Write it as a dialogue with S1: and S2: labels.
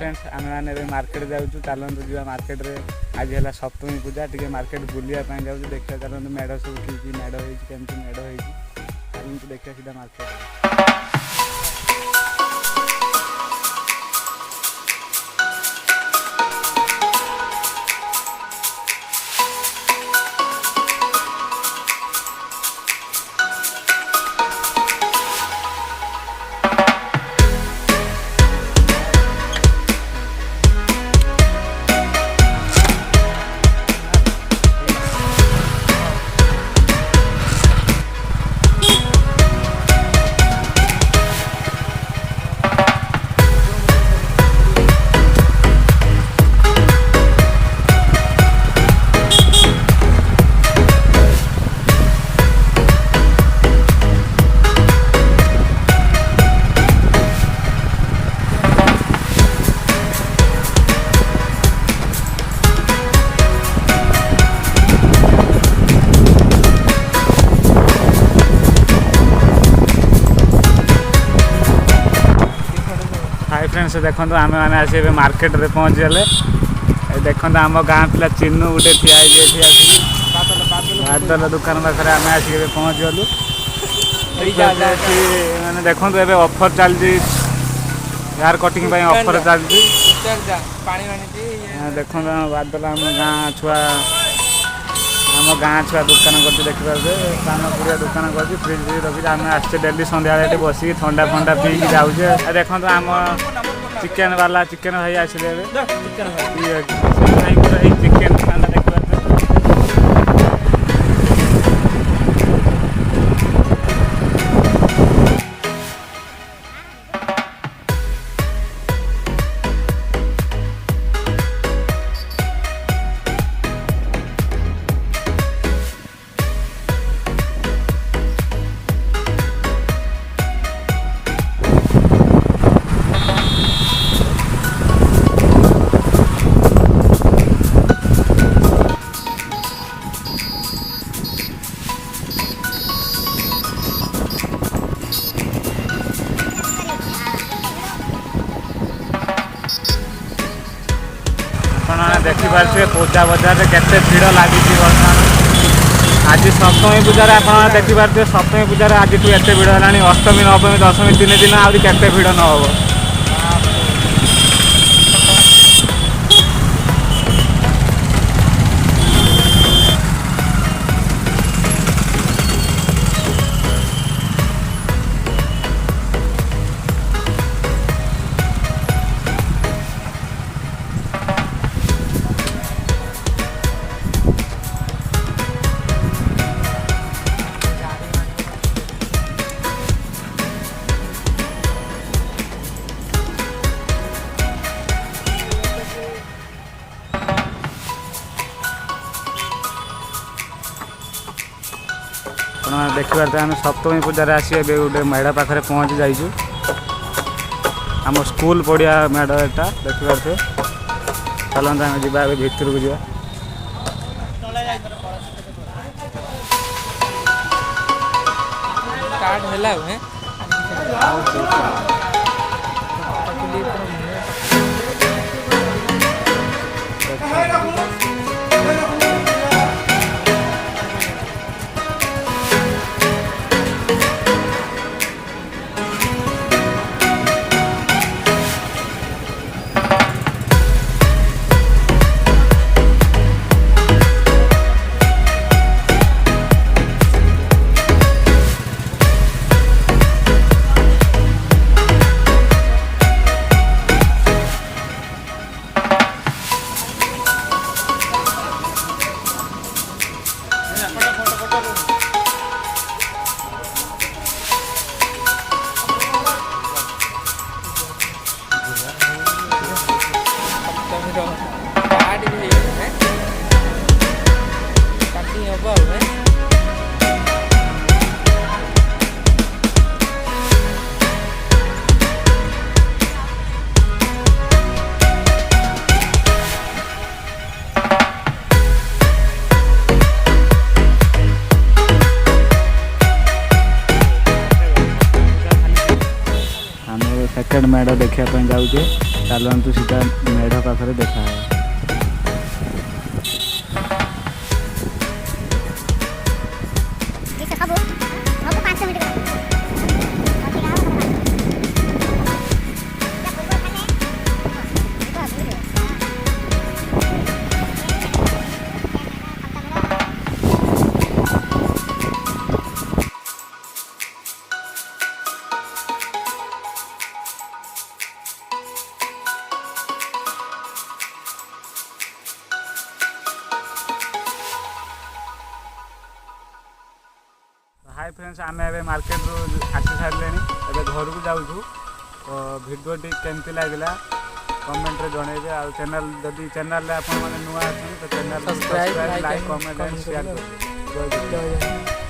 S1: Friends आम मैंने market जाऊँ चलतु जा मार्केट रे आज है सप्तमी पूजा टी मार्केट बुलाया जाऊँ देखा चलते मेढ़ सब कि मेढ़ होमती मेढ़ हो देखा सीधा मार्केट। हाय फ्रेंड्स देखो आम मैंने आसी मार्केट रे पहुँच गले देखो आम गाँ पिला चिन्नू गोटे ठिया बादल दुकान पाखे आम आसिक पहुँच गलु मैंने देखो ए ऑफर चलती हेयर कटिंग ऑफर चलती देखो बादल आम गाँ छुआ आम गाँ छुआ दुकान कर देखिए पानपुरिया दुकान कर फ्रिज फ्रिज रखी आम आसचे डेली सन्ध्या बस ठंडा फंडा पी जाऊे देखो आम चिकेन वाला चिकेन भाई आसले चिकेन दुकान देखिए देखिपे पूजा बजार में केते भीड़ लगी बर्तमान आज सप्तमी पूजा आप देखिपे सप्तमी पूजा आज एत भीड़ है अष्टमी नवमी दशमी 3 दिन आज केते भीड़ न हो। देखिए आम सप्तमी पूजा आसी गोटे मेढ़ पाखे पहुँच जाइए आम स्कूल पड़िया मेढ़ एटा देखिए चलते आम जा भितर को जा सेकेंड मेढ़ देखा जाऊे चलतु सीधा मेढ़ पाखे देखा हाय फ्रेंड्स आम ए मार्केट रू आसी सारे घर को जाऊँ तो भिडियो केमती लगे कमेंट रे जनइबे आ चैनल जदि चैनल आप नुआ तो channel subscribe like comment and share करें।